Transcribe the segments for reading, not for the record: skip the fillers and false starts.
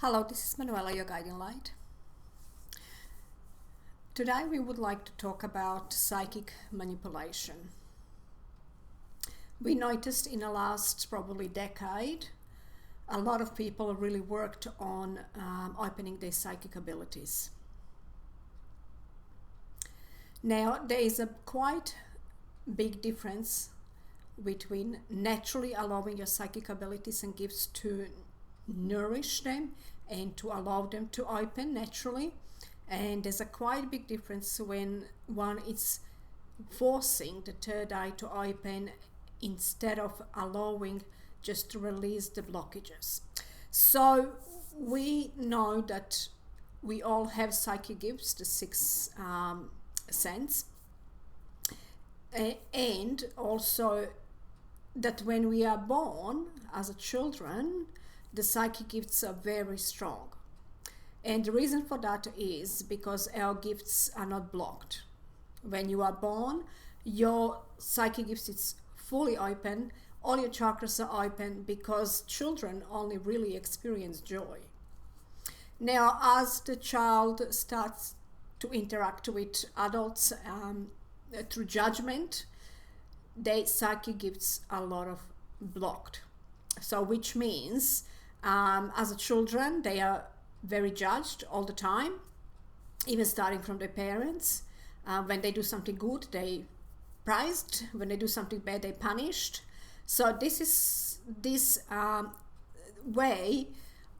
Hello, this is Manuela, your guiding light. Today we would like to talk about psychic manipulation. We noticed in the last probably decade, a lot of people really worked on opening their psychic abilities. Now, there is a quite big difference between naturally allowing your psychic abilities and gifts to nourish them and to allow them to open naturally, and there's a quite big difference when one is forcing the third eye to open instead of allowing just to release the blockages. So we know that we all have psychic gifts, the six sense, and also that when we are born as a children, the psychic gifts are very strong. And the reason for that is because our gifts are not blocked. When you are born, your psychic gifts is fully open, all your chakras are open because children only really experience joy. Now, as the child starts to interact with adults through judgment, their psychic gifts are a lot of blocked. So which means as a children, they are very judged all the time, even starting from their parents. When they do something good, they prized. When they do something bad, they punished. So this way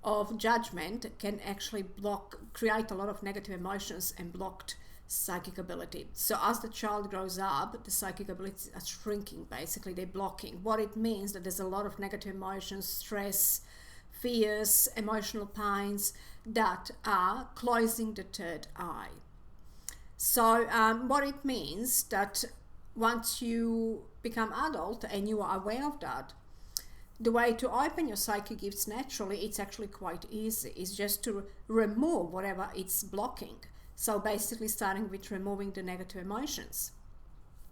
of judgment can actually create a lot of negative emotions and blocked psychic ability. So as the child grows up, the psychic abilities are shrinking, basically they're blocking. What it means that there's a lot of negative emotions, stress, fears, emotional pains that are closing the third eye. So what it means that once you become adult and you are aware of that, the way to open your psychic gifts naturally, it's actually quite easy. It's just to remove whatever it's blocking. So basically starting with removing the negative emotions.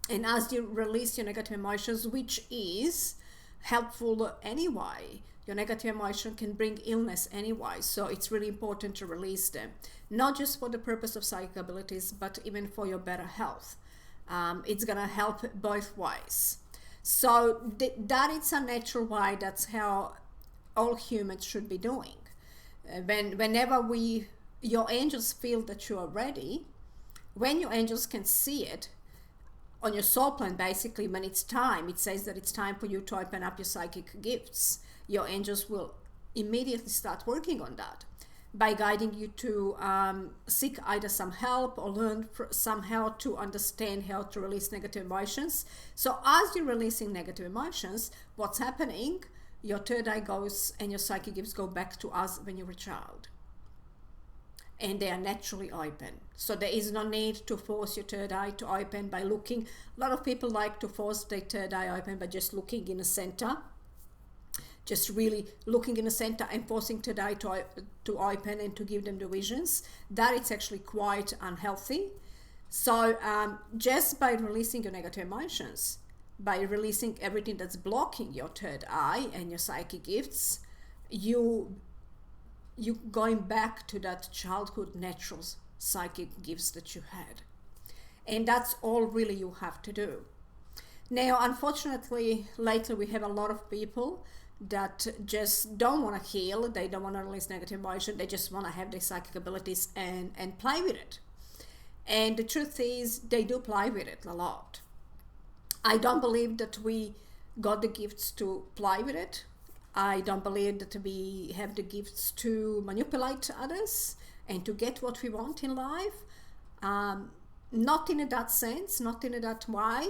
And as you release your negative emotions, which is helpful anyway, your negative emotion can bring illness anyway. So it's really important to release them, not just for the purpose of psychic abilities, but even for your better health. It's going to help both ways. So that is a natural way. That's how all humans should be doing. Whenever your angels feel that you are ready, when your angels can see it on your soul plan, basically when it's time, it says that it's time for you to open up your psychic gifts, your angels will immediately start working on that by guiding you to seek either some help or learn somehow to understand how to release negative emotions. So as you're releasing negative emotions, what's happening? Your third eye goes and your psychic gifts go back to us when you were a child. And they are naturally open. So there is no need to force your third eye to open by looking. A lot of people like to force their third eye open by just looking in the center. Just really looking in the center and forcing third eye to open and to give them the visions. That is actually quite unhealthy. So just by releasing your negative emotions, by releasing everything that's blocking your third eye and your psychic gifts, you going back to that childhood natural psychic gifts that you had. And that's all really you have to do. Now, unfortunately, lately we have a lot of people that just don't want to heal. They don't want to release negative emotion. They just want to have their psychic abilities and play with it. And the truth is, they do play with it a lot. I don't believe that we got the gifts to play with it. I don't believe that we have the gifts to manipulate others and to get what we want in life. Not in that sense, not in that way.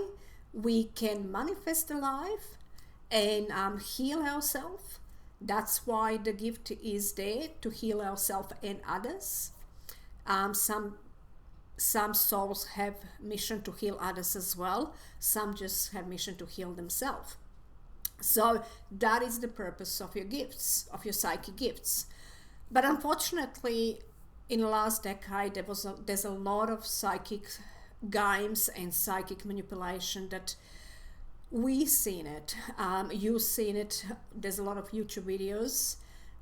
We can manifest a life and heal ourselves. That's why the gift is there, to heal ourselves and others. Some souls have mission to heal others as well. Some just have mission to heal themselves. So that is the purpose of your gifts, of your psychic gifts. But unfortunately, in the last decade, there's a lot of psychic games and psychic manipulation that we've seen it. You've seen it. There's a lot of YouTube videos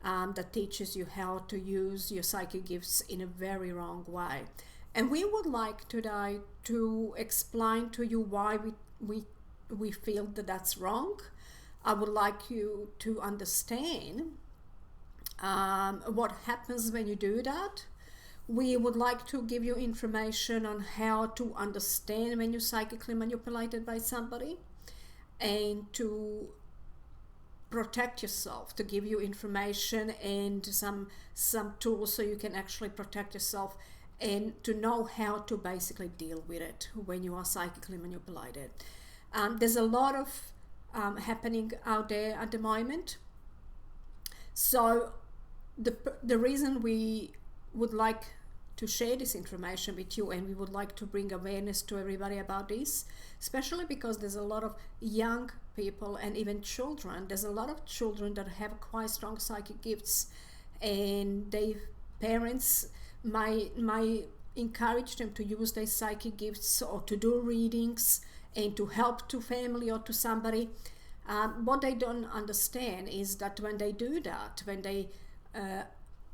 that teaches you how to use your psychic gifts in a very wrong way. And we would like today to explain to you why we feel that that's wrong. I would like you to understand what happens when you do that. We would like to give you information on how to understand when you're psychically manipulated by somebody, and to protect yourself, to give you information and some tools so you can actually protect yourself, and to know how to basically deal with it when you are psychically manipulated. There's a lot of happening out there at the moment. So the reason we would like to share this information with you, and we would like to bring awareness to everybody about this, especially because there's a lot of young people and even children. There's a lot of children that have quite strong psychic gifts, and their parents might encourage them to use their psychic gifts or to do readings and to help to family or to somebody. What they don't understand is that when they do that, when they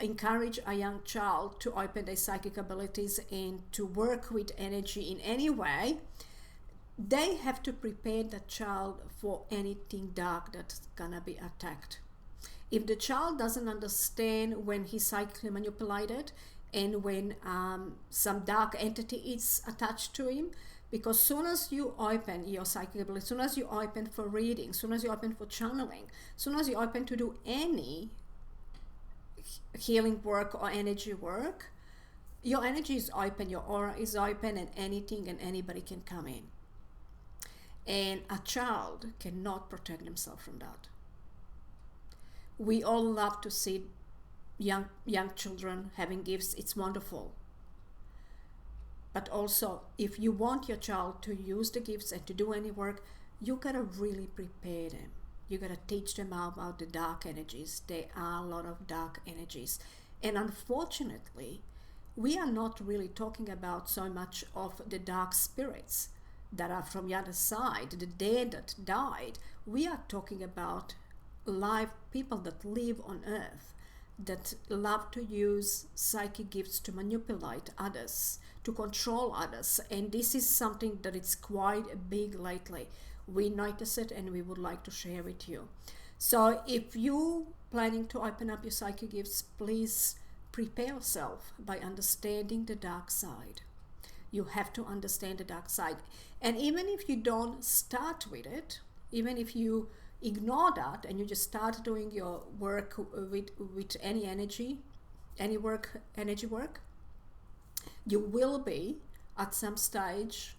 encourage a young child to open their psychic abilities and to work with energy in any way, they have to prepare the child for anything dark that's gonna be attacked. If the child doesn't understand when he's psychically manipulated and when some dark entity is attached to him, because soon as you open your psychic ability, soon as you open for reading, soon as you open for channeling, soon as you open to do any healing work or energy work, your energy is open, your aura is open, and anything and anybody can come in. And a child cannot protect themselves from that. We all love to see young children having gifts. It's wonderful. But also, if you want your child to use the gifts and to do any work, you gotta really prepare them. You gotta teach them about the dark energies. There are a lot of dark energies. And unfortunately, we are not really talking about so much of the dark spirits that are from the other side, the dead that died. We are talking about live people that live on earth, that love to use psychic gifts to manipulate others, to control others. And this is something that is quite big lately. We notice it and we would like to share with you. So if you planning to open up your psychic gifts, please prepare yourself by understanding the dark side. You have to understand the dark side. And even if you don't start with it, even if you ignore that and you just start doing your work with any energy, energy work, you will be at some stage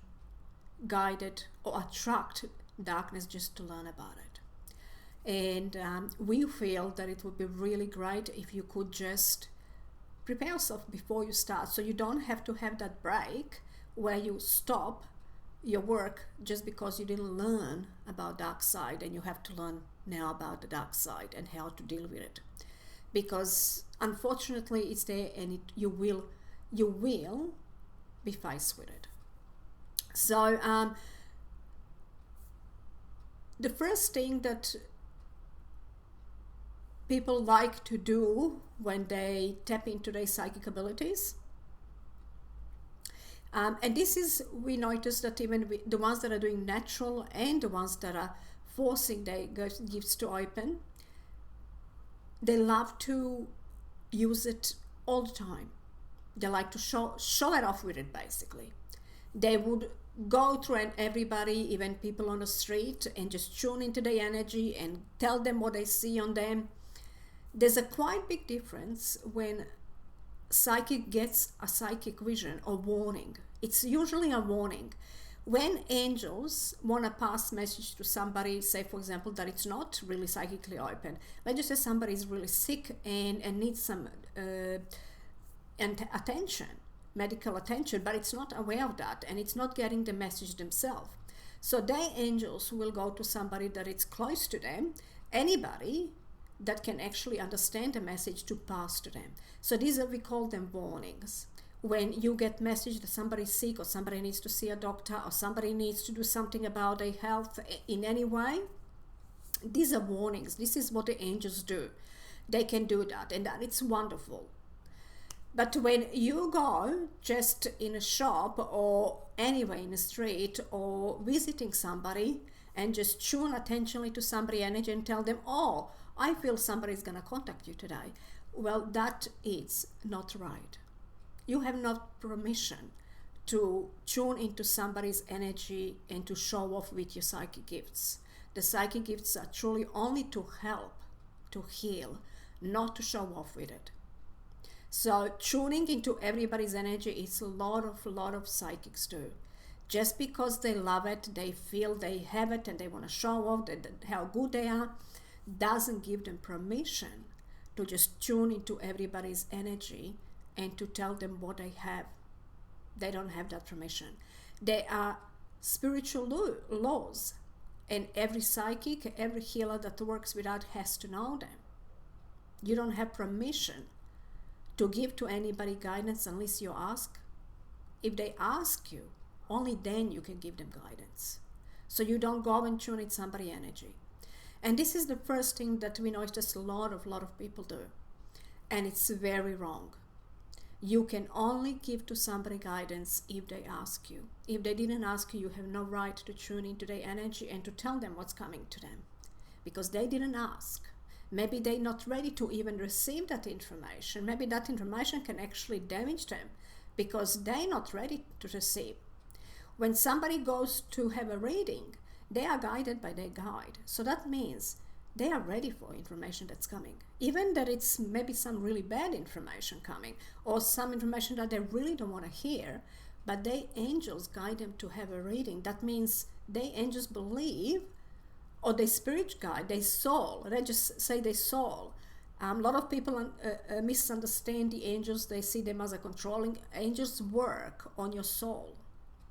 guided or attract darkness just to learn about it. And we feel that it would be really great if you could just prepare yourself before you start, so you don't have to have that break where you stop your work just because you didn't learn about dark side, and you have to learn now about the dark side and how to deal with it. Because unfortunately it's there, and you will be faced with it. So the first thing that people like to do when they tap into their psychic abilities, and this is, we notice that even the ones that are doing natural and the ones that are forcing their gifts to open, they love to use it all the time. They like to show it off with it, basically. They would go through everybody, even people on the street, and just tune into their energy and tell them what they see on them. There's a quite big difference when psychic gets a psychic vision or warning. It's usually a warning. When angels want to pass message to somebody, say for example that it's not really psychically open, let's just say somebody is really sick and needs some attention, medical attention, but it's not aware of that and it's not getting the message themselves. So their angels will go to somebody that is close to them, anybody that can actually understand the message, to pass to them. So these are, we call them warnings. When you get message that somebody's sick or somebody needs to see a doctor or somebody needs to do something about their health in any way, these are warnings. This is what the angels do. They can do that, and that it's wonderful. But when you go just in a shop or anywhere in the street or visiting somebody and just tune attentionally to somebody's energy and tell them, oh, I feel somebody's going to contact you today. Well, that is not right. You have not permission to tune into somebody's energy and to show off with your psychic gifts. The psychic gifts are truly only to help, to heal, not to show off with it. So tuning into everybody's energy is a lot of psychics do. Just because they love it, they feel they have it and they want to show off how good they are, doesn't give them permission to just tune into everybody's energy and to tell them what they have. They don't have that permission. They are spiritual laws, and every psychic, every healer that works with that has to know them. You don't have permission to give to anybody guidance unless you ask. If they ask you, only then you can give them guidance. So you don't go and tune in somebody's energy. And this is the first thing that we notice a lot of people do. And it's very wrong. You can only give to somebody guidance if they ask you. If they didn't ask you, you have no right to tune into their energy and to tell them what's coming to them. Because they didn't ask. Maybe they're not ready to even receive that information. Maybe that information can actually damage them because they're not ready to receive. When somebody goes to have a reading, they are guided by their guide. So that means they are ready for information that's coming. Even that it's maybe some really bad information coming or some information that they really don't want to hear, but their angels guide them to have a reading. That means their angels believe, or their spirit guide, their soul. They just say their soul. A lot of people misunderstand the angels. They see them as a controlling. Angels work on your soul.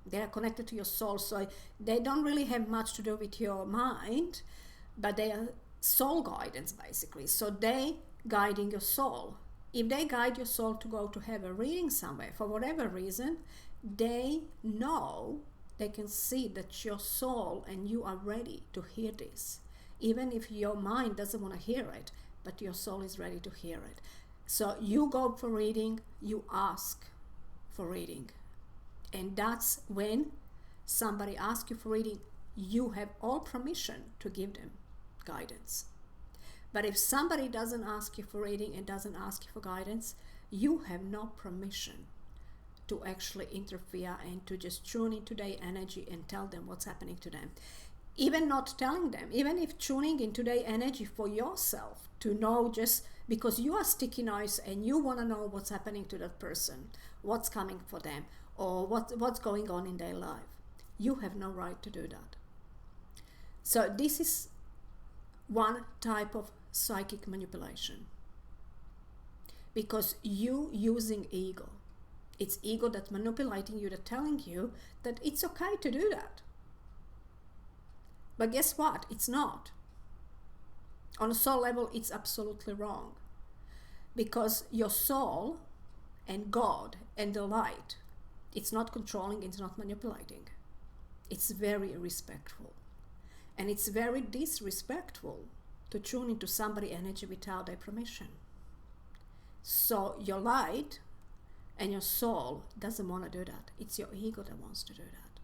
They are connected to your soul. So they don't really have much to do with your mind, but they are soul guidance basically. So they guiding your soul. If they guide your soul to go to have a reading somewhere, for whatever reason, they know, they can see that your soul and you are ready to hear this. Even if your mind doesn't want to hear it, but your soul is ready to hear it. So you go for reading, you ask for reading. And that's when somebody asks you for reading, you have all permission to give them guidance. But if somebody doesn't ask you for reading and doesn't ask you for guidance, you have no permission to actually interfere and to just tune into their energy and tell them what's happening to them. Even not telling them, even if tuning into their energy for yourself, to know just because you are sticky nose and you want to know what's happening to that person, what's coming for them, or what's going on in their life. You have no right to do that. So this is one type of psychic manipulation. Because you using ego. It's ego that's manipulating you, that's telling you that it's okay to do that. But guess what? It's not. On a soul level, it's absolutely wrong. Because your soul and God and the light, it's not controlling, it's not manipulating. It's very respectful. And it's very disrespectful to tune into somebody's energy without their permission. So your light and your soul doesn't want to do that. It's your ego that wants to do that.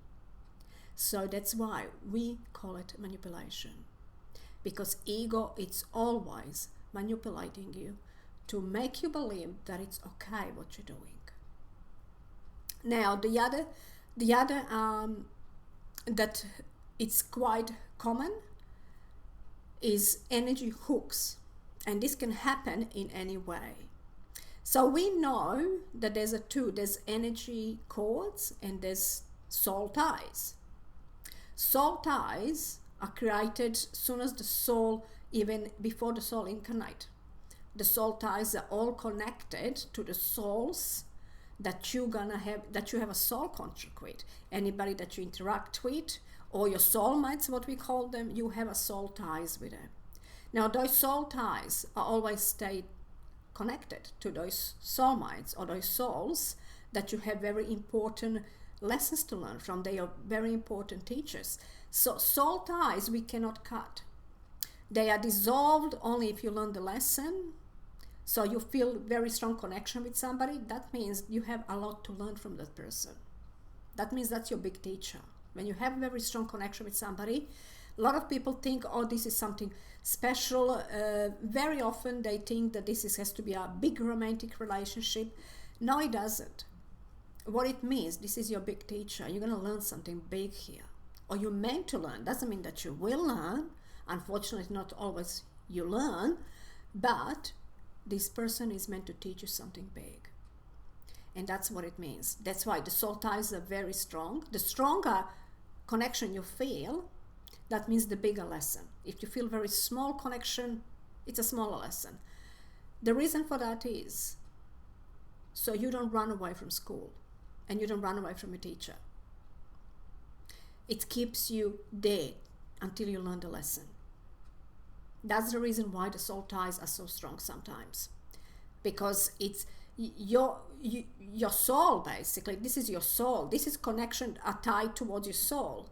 So that's why we call it manipulation. Because ego, it's always manipulating you to make you believe that it's okay what you're doing. Now, the other that it's quite common is energy hooks. And this can happen in any way. So we know that there's energy cords and there's soul ties. Soul ties are created soon as the soul, even before the soul incarnate. The soul ties are all connected to the souls that you have a soul contract with. Anybody that you interact with, or your soulmates, what we call them, you have a soul ties with them. Now those soul ties are always stay connected to those soulmates or those souls that you have very important lessons to learn from. They are very important teachers. So soul ties we cannot cut. They are dissolved only if you learn the lesson So you feel very strong connection with somebody. That means you have a lot to learn from that person. That means that's your big teacher. When you have a very strong connection with somebody, a lot of people think, oh, this is something special. Very often they think that has to be a big romantic relationship. No, it doesn't. What it means, this is your big teacher. You're going to learn something big here. Or you're meant to learn. Doesn't mean that you will learn. Unfortunately, not always you learn. But this person is meant to teach you something big. And that's what it means. That's why the soul ties are very strong. The stronger connection you feel, that means the bigger lesson. If you feel very small connection, it's a smaller lesson. The reason for that is so you don't run away from school and you don't run away from a teacher. It keeps you there until you learn the lesson. That's the reason why the soul ties are so strong sometimes. Because it's your soul, basically. This is your soul. This is connection tied towards your soul.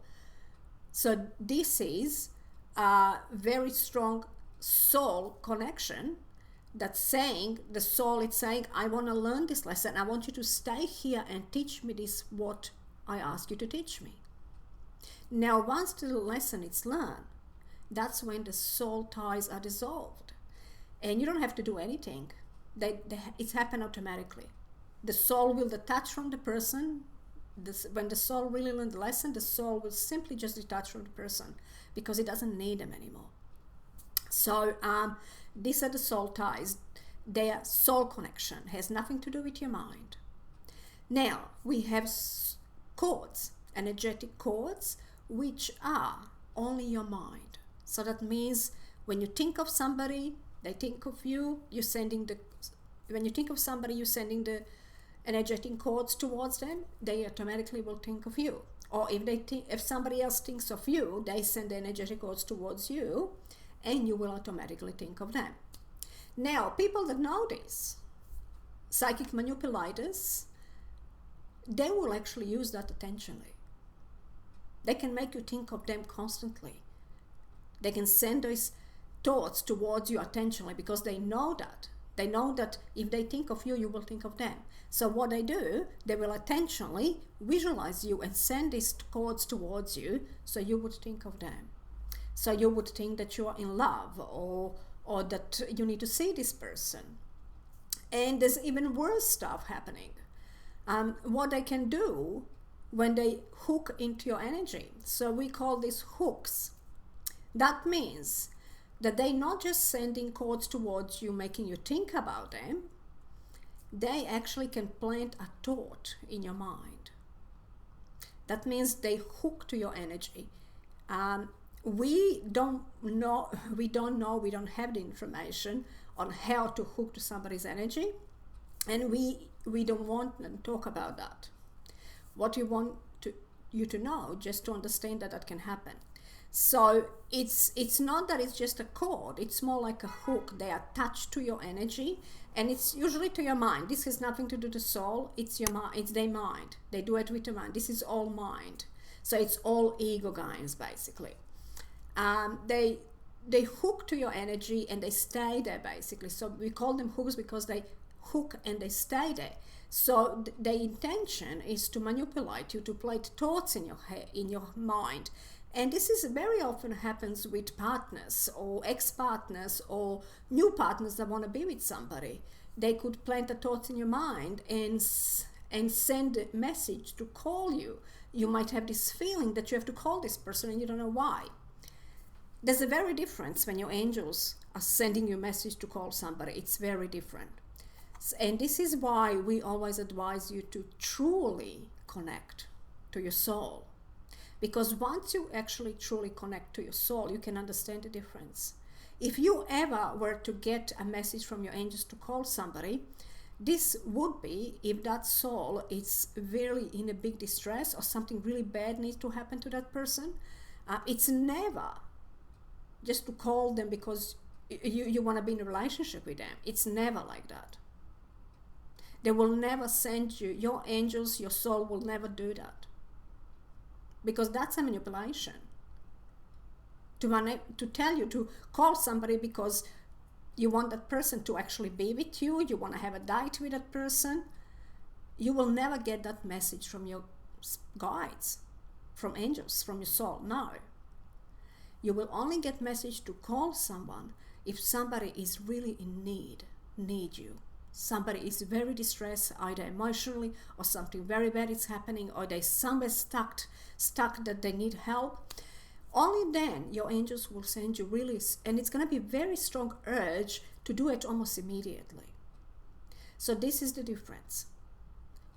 So this is a very strong soul connection that's saying, the soul is saying, I want to learn this lesson. I want you to stay here and teach me this, what I ask you to teach me. Now, once the lesson is learned, that's when the soul ties are dissolved. And you don't have to do anything. It's happened automatically. The soul will detach from the person. When the soul really learns the lesson, the soul will simply just detach from the person because it doesn't need them anymore. So these are the soul ties. Their soul connection has nothing to do with your mind. Now, we have cords, energetic cords, which are only your mind. So that means when you think of somebody, they think of you. When you think of somebody, you're sending the energetic cords towards them. They automatically will think of you. Or if somebody else thinks of you, they send the energetic cords towards you, and you will automatically think of them. Now, people that know this, psychic manipulators, they will actually use that attentionally. They can make you think of them constantly. They can send those thoughts towards you attentionally because they know that. They know that if they think of you, you will think of them. So what they do, they will attentionally visualize you and send these cords towards you so you would think of them. So you would think that you are in love or that you need to see this person. And there's even worse stuff happening. What they can do when they hook into your energy. So we call these hooks. That means that they're not just sending cords towards you, making you think about them. They actually can plant a thought in your mind. That means they hook to your energy. We don't have the information on how to hook to somebody's energy, and we don't want to talk about that. What you want you to know, just to understand that can happen. So it's not that it's just a cord, it's more like a hook. They are attached to your energy, and it's usually to your mind. This has nothing to do with the soul, it's your mind, it's their mind. They do it with your mind. This is all mind. So it's all ego games, basically. They hook to your energy and they stay there, basically. So we call them hooks because they hook and they stay there. So the intention is to manipulate you, to plant thoughts in your head, in your mind. And this is very often happens with partners or ex-partners or new partners that want to be with somebody. They could plant the thoughts in your mind and send a message to call you. You might have this feeling that you have to call this person and you don't know why. There's a very difference when your angels are sending you a message to call somebody. It's very different. And this is why we always advise you to truly connect to your soul. Because once you actually truly connect to your soul, you can understand the difference. If you ever were to get a message from your angels to call somebody, this would be if that soul is really in a big distress or something really bad needs to happen to that person. It's never just to call them because you want to be in a relationship with them. It's never like that. They will never send you, your angels, your soul will never do that. Because that's a manipulation. To tell you to call somebody because You want that person to actually be with you. You want to have a date with that person. You will never get that message from your guides, from angels, from your soul. No. You will only get message to call someone if somebody is really in need you. Somebody is very distressed, either emotionally or something very bad is happening, or they're somewhere stuck that they need help. Only then your angels will send you really, and it's going to be a very strong urge to do it almost immediately. So this is the difference.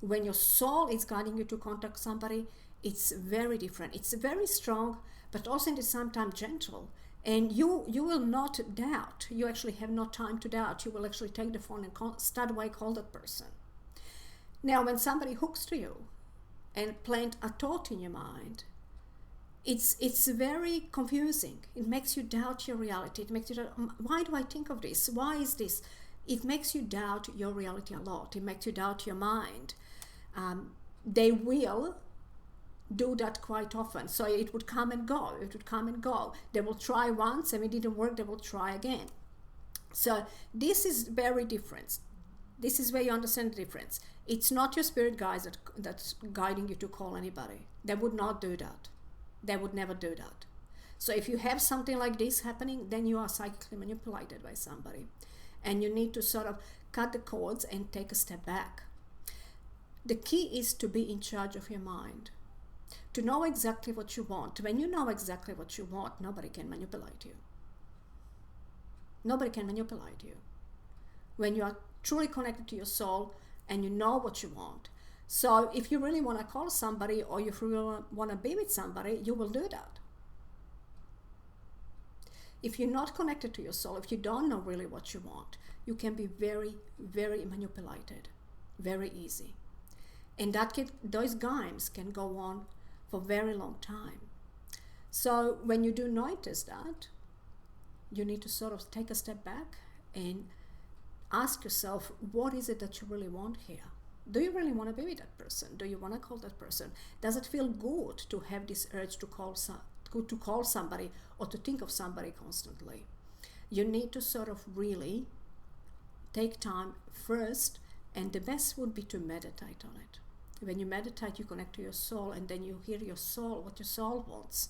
When your soul is guiding you to contact somebody, it's very different. It's very strong, but also at the same time gentle. And you will not doubt. You actually have no time to doubt. You will actually take the phone and start away, call that person. Now, when somebody hooks to you and plant a thought in your mind, it's very confusing. It makes you doubt your reality. It makes you doubt, why do I think of this? Why is this? It makes you doubt your reality a lot. It makes you doubt your mind. They will do that quite often. So it would come and go. It would come and go. They will try once, and it didn't work, they will try again. So this is very different. This is where you understand the difference. It's not your spirit guides that's guiding you to call anybody. They would not do that. They would never do that. So if you have something like this happening, then you are psychically manipulated by somebody. And you need to sort of cut the cords and take a step back. The key is to be in charge of your mind. To know exactly what you want. When you know exactly what you want, nobody can manipulate you. Nobody can manipulate you. When you are truly connected to your soul and you know what you want. So if you really want to call somebody, or if you really want to be with somebody, you will do that. If you're not connected to your soul, if you don't know really what you want, you can be very, very manipulated. Very easy. And those games can go on for a very long time. So when you do notice that, you need to sort of take a step back and ask yourself, what is it that you really want here? Do you really want to be with that person? Do you want to call that person? Does it feel good to have this urge to call somebody or to think of somebody constantly? You need to sort of really take time first, and the best would be to meditate on it. When you meditate, you connect to your soul, and then you hear your soul, what your soul wants.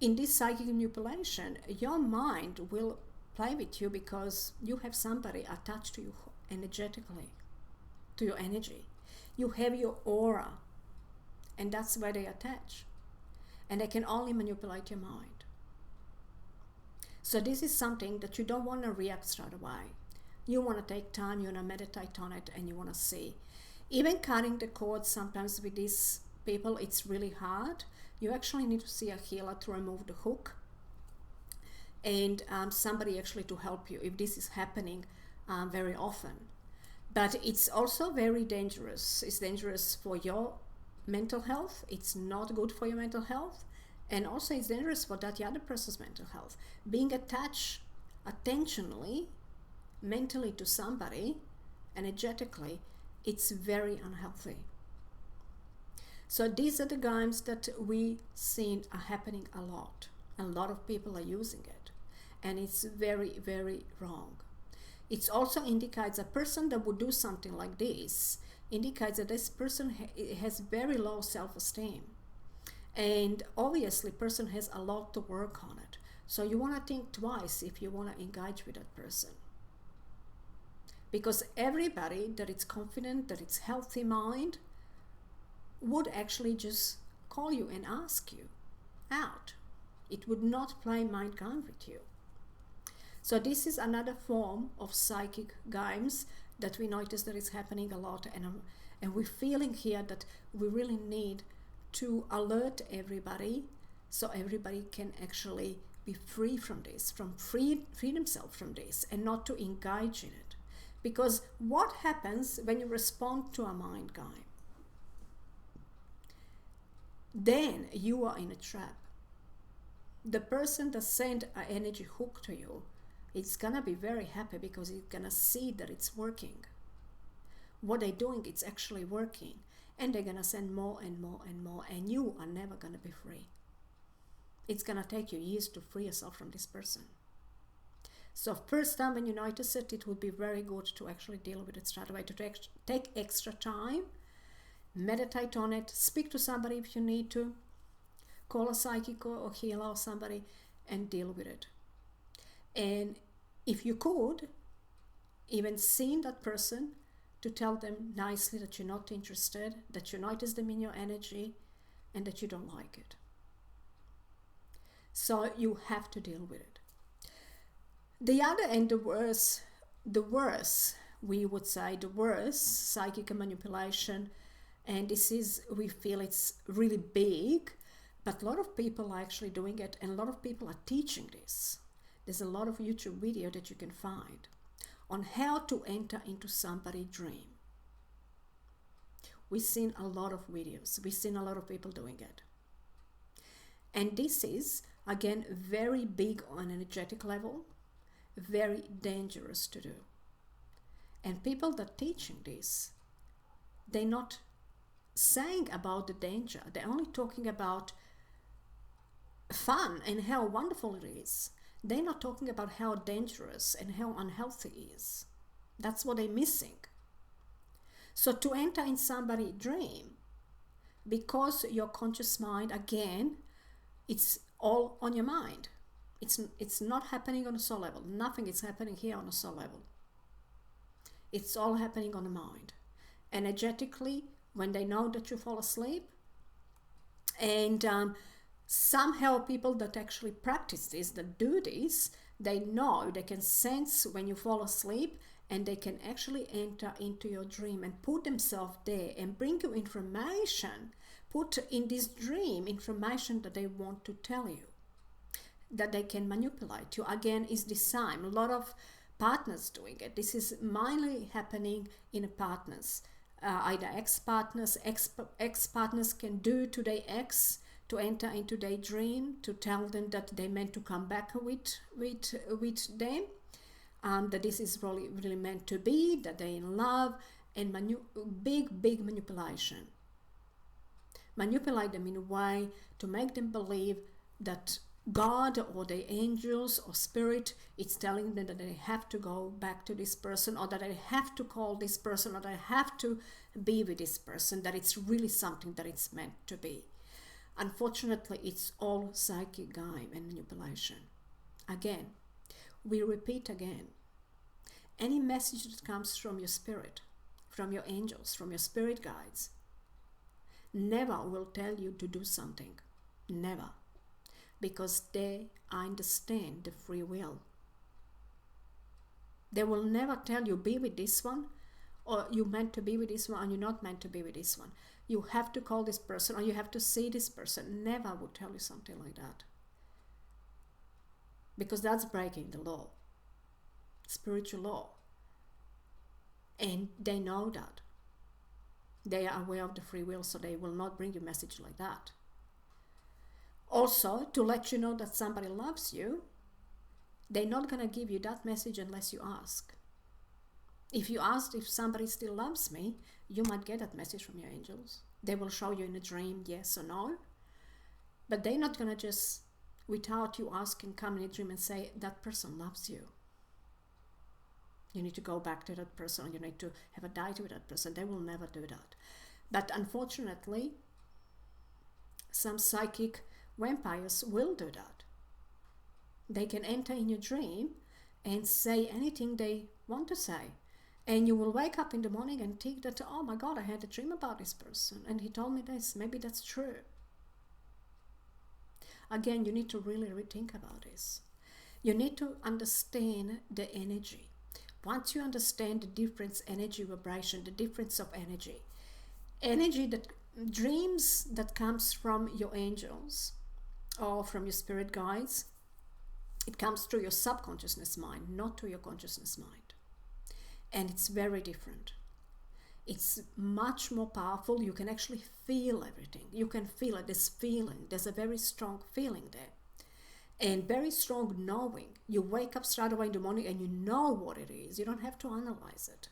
In this psychic manipulation, your mind will play with you because you have somebody attached to you energetically, to your energy. You have your aura, and that's where they attach. And they can only manipulate your mind. So this is something that you don't want to react straight away. You want to take time, you want to meditate on it, and you want to see. Even cutting the cords sometimes with these people, it's really hard. You actually need to see a healer to remove the hook, and somebody actually to help you if this is happening very often. But it's also very dangerous. It's dangerous for your mental health. It's not good for your mental health. And also it's dangerous for the other person's mental health. Being attached attentionally, mentally to somebody, energetically, it's very unhealthy. So these are the games that we seen are happening a lot. A lot of people are using it. And it's very, very wrong. It also indicates a person that would do something like this indicates that this person has very low self-esteem. And obviously person has a lot to work on it. So you want to think twice if you want to engage with that person. Because everybody that is confident, that it's healthy mind, would actually just call you and ask you out. It would not play mind game with you. So this is another form of psychic games that we notice that is happening a lot, and we're feeling here that we really need to alert everybody so everybody can actually be free from this, free themselves from this, and not to engage in it. Because what happens when you respond to a mind game? Then you are in a trap. The person that sent an energy hook to you, it's gonna be very happy because it's gonna see that it's working. What they're doing, it's actually working. And they're gonna send more and more and more, and you are never gonna be free. It's gonna take you years to free yourself from this person. So first time when you notice it, it would be very good to actually deal with it straight away, to take extra time, meditate on it, speak to somebody if you need to, call a psychic or healer or somebody and deal with it. And if you could, even seeing that person, to tell them nicely that you're not interested, that you notice them in your energy, and that you don't like it. So you have to deal with it. The other and the worst, we would say, the worst psychic manipulation, and this is, we feel it's really big, but a lot of people are actually doing it, and a lot of people are teaching this. There's a lot of YouTube video that you can find on how to enter into somebody's dream. We've seen a lot of videos. We've seen a lot of people doing it. And this is, again, very big on an energetic level, very dangerous to do. And people that are teaching this, they're not saying about the danger. They're only talking about fun and how wonderful it is. They're not talking about how dangerous and how unhealthy it is. That's what they're missing. So to enter in somebody's dream, because your conscious mind, again, it's all on your mind. It's not happening on a soul level. Nothing is happening here on a soul level. It's all happening on the mind. Energetically, when they know that you fall asleep, and somehow people that actually practice this, that do this, they know, they can sense when you fall asleep, and they can actually enter into your dream and put themselves there and bring you information, put in this dream information that they want to tell you, that they can manipulate you. Again, is the same. A lot of partners doing it. This is mainly happening in partners, either ex-partners. Ex-partners can do to their ex, to enter into their dream, to tell them that they meant to come back with them, that this is really meant to be, that they're in love, and big manipulation. Manipulate them in a way to make them believe that God or the angels or spirit is telling them that they have to go back to this person, or that they have to call this person, or they have to be with this person, that it's really something that it's meant to be. Unfortunately, it's all psychic game and manipulation. Again, we repeat again, any message that comes from your spirit, from your angels, from your spirit guides, never will tell you to do something. Never. Because they understand the free will. They will never tell you, be with this one, or you meant to be with this one, and you're not meant to be with this one. You have to call this person, or you have to see this person. Never would tell you something like that. Because that's breaking the law, spiritual law. And they know that. They are aware of the free will, so they will not bring you a message like that. Also, to let you know that somebody loves you, they're not going to give you that message unless you ask. If you ask if somebody still loves me, you might get that message from your angels. They will show you in a dream, yes or no. But they're not going to just, without you asking, come in a dream and say, that person loves you. You need to go back to that person, or you need to have a date with that person. They will never do that. But unfortunately, some psychic vampires will do that. They can enter in your dream and say anything they want to say. And you will wake up in the morning and think that, oh my God, I had a dream about this person and he told me this. Maybe that's true. Again, you need to really rethink about this. You need to understand the energy. Once you understand the difference, energy vibration, the difference of energy that dreams that comes from your angels or from your spirit guides, it comes through your subconsciousness mind, not through your consciousness mind. And it's very different. It's much more powerful. You can actually feel everything. You can feel it, this feeling. There's a very strong feeling there. And very strong knowing. You wake up straight away in the morning and you know what it is. You don't have to analyze it.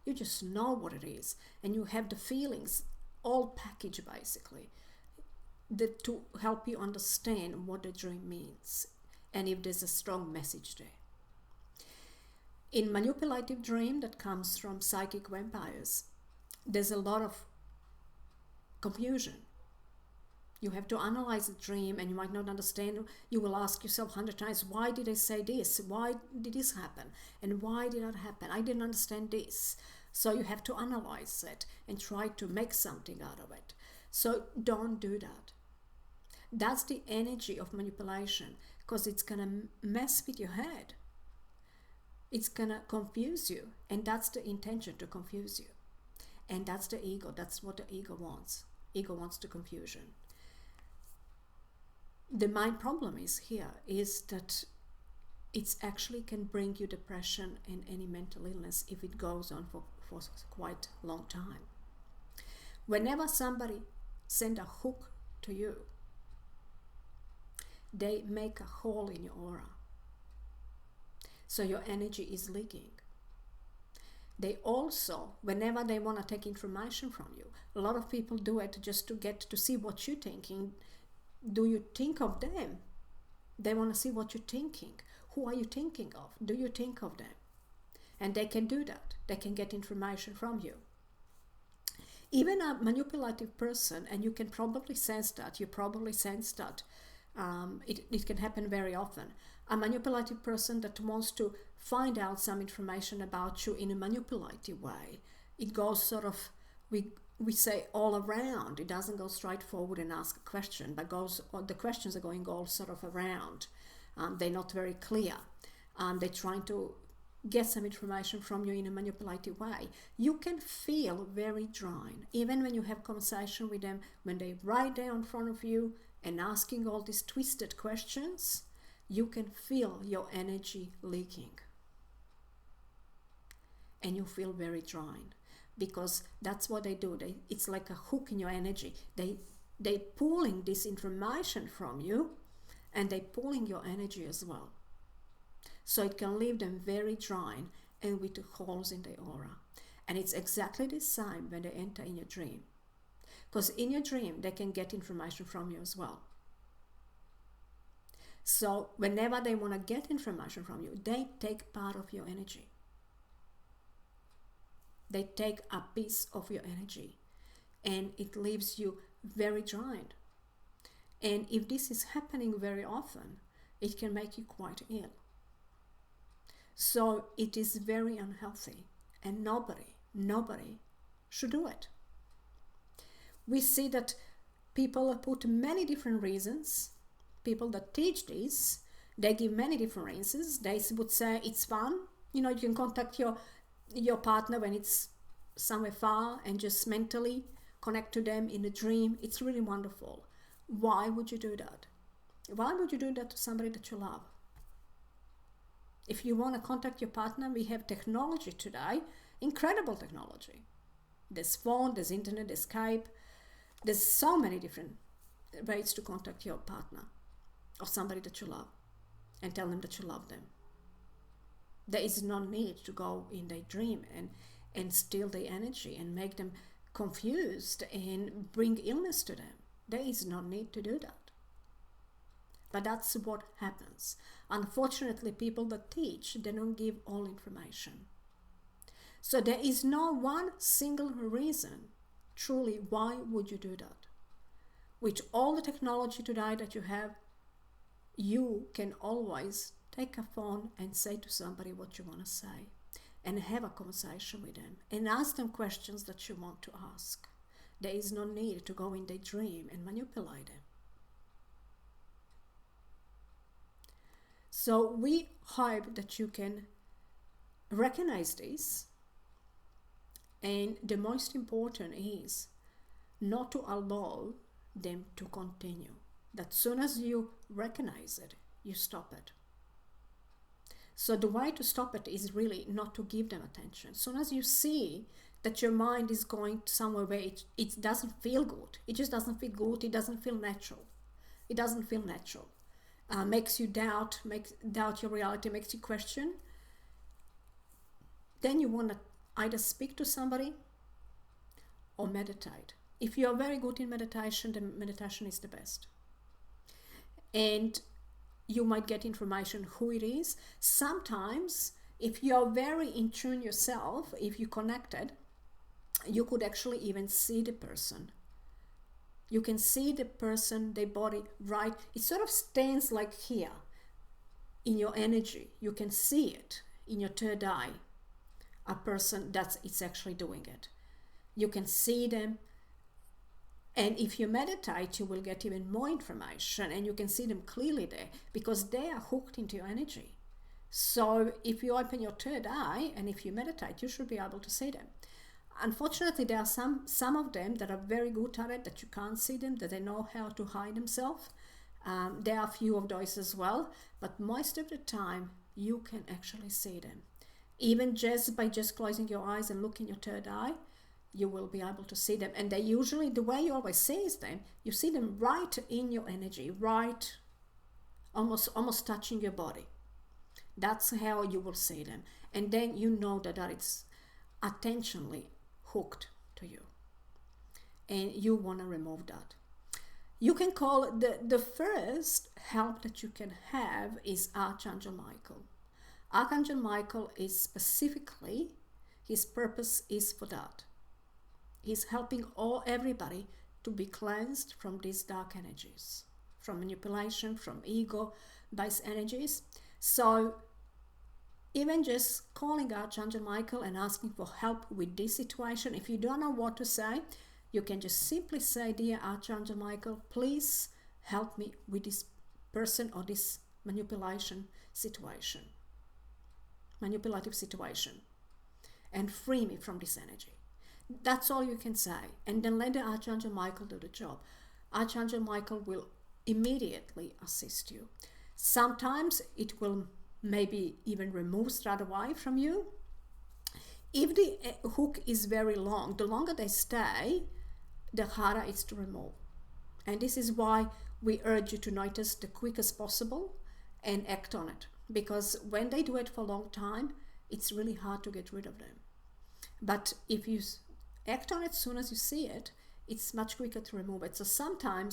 You just know what it is. And you have the feelings all packaged basically to help you understand what the dream means. And if there's a strong message there. In manipulative dream that comes from psychic vampires, there's a lot of confusion. You have to analyze the dream and you might not understand. You will ask yourself 100 times, why did I say this? Why did this happen? And why did that happen? I didn't understand this. So you have to analyze it and try to make something out of it. So don't do that. That's the energy of manipulation, because it's going to mess with your head. It's going to confuse you. And that's the intention, to confuse you. And that's the ego. That's what the ego wants. Ego wants the confusion. The mind problem is that it actually can bring you depression and any mental illness if it goes on for quite a long time. Whenever somebody sends a hook to you, they make a hole in your aura. So your energy is leaking. They also, whenever they want to take information from you, a lot of people do it just to get to see what you're thinking. Do you think of them? They want to see what you're thinking. Who are you thinking of? Do you think of them? And they can do that. They can get information from you. Even a manipulative person, and you can probably sense that, it can happen very often. A manipulative person that wants to find out some information about you in a manipulative way, it goes sort of, we say all around. It doesn't go straight forward and ask a question, but the questions are going all sort of around. They're not very clear. They're trying to get some information from you in a manipulative way. You can feel very drained, even when you have conversation with them, when they're right there in front of you and asking all these twisted questions. You can feel your energy leaking. And you feel very drained. Because that's what they do. It's like a hook in your energy. They're pulling this information from you, and they're pulling your energy as well. So it can leave them very dry and with the holes in the aura. And it's exactly the same when they enter in your dream. Because in your dream, they can get information from you as well. So whenever they want to get information from you, they take part of your energy. They take a piece of your energy, and it leaves you very drained. And if this is happening very often, it can make you quite ill. So it is very unhealthy, and nobody should do it. We see that people put many different reasons. People that teach this, they give many different reasons. They would say it's fun. You can contact your partner when it's somewhere far and just mentally connect to them in a dream. It's really wonderful. Why would you do that? Why would you do that to somebody that you love? If you want to contact your partner, we have technology today, incredible technology. There's phone, there's internet, there's Skype. There's so many different ways to contact your partner or somebody that you love and tell them that you love them. There is no need to go in their dream and steal their energy and make them confused and bring illness to them. There is no need to do that. But that's what happens. Unfortunately, people that teach, they don't give all information. So there is no one single reason, truly, why would you do that? With all the technology today that you have, you can always take a phone and say to somebody what you want to say and have a conversation with them and ask them questions that you want to ask. There is no need to go in their dream and manipulate them. So we hope that you can recognize this, and the most important is not to allow them to continue. That soon as you recognize it, you stop it. So the way to stop it is really not to give them attention. As soon as you see that your mind is going somewhere where it doesn't feel good, it just doesn't feel good, it doesn't feel natural. It doesn't feel natural. Makes you doubt your reality, makes you question. Then you want to either speak to somebody or meditate. If you are very good in meditation, then meditation is the best. And you might get information who it is. Sometimes If you're very in tune yourself, if you're connected, you could actually even see the person. You can see the person, their body, right? It sort of stands like here in your energy. You can see it in your third eye. A person it's actually doing it. You can see them. And if you meditate, you will get even more information, and you can see them clearly there because they are hooked into your energy. So if you open your third eye and if you meditate, you should be able to see them. Unfortunately, there are some of them that are very good at it, that you can't see them, that they know how to hide themselves. There are a few of those as well, but most of the time you can actually see them. Even just by just closing your eyes and looking your third eye, you will be able to see them. And they usually, the way you always see them, you see them right in your energy, right, almost touching your body. That's how you will see them. And then you know that it's attentionally hooked to you. And you want to remove that. You can call the first help that you can have is Archangel Michael. Archangel Michael is specifically, his purpose is for that. He's helping everybody to be cleansed from these dark energies, from manipulation, from ego-based energies. So even just calling Archangel Michael and asking for help with this situation, if you don't know what to say, you can just simply say, "Dear Archangel Michael, please help me with this person or this manipulative situation, and free me from this energy." That's all you can say. And then let the Archangel Michael do the job. Archangel Michael will immediately assist you. Sometimes it will maybe even remove straight away from you. If the hook is very long, the longer they stay, the harder it's to remove. And this is why we urge you to notice the quickest possible and act on it. Because when they do it for a long time, it's really hard to get rid of them. But if you act on it as soon as you see it, it's much quicker to remove it. So sometimes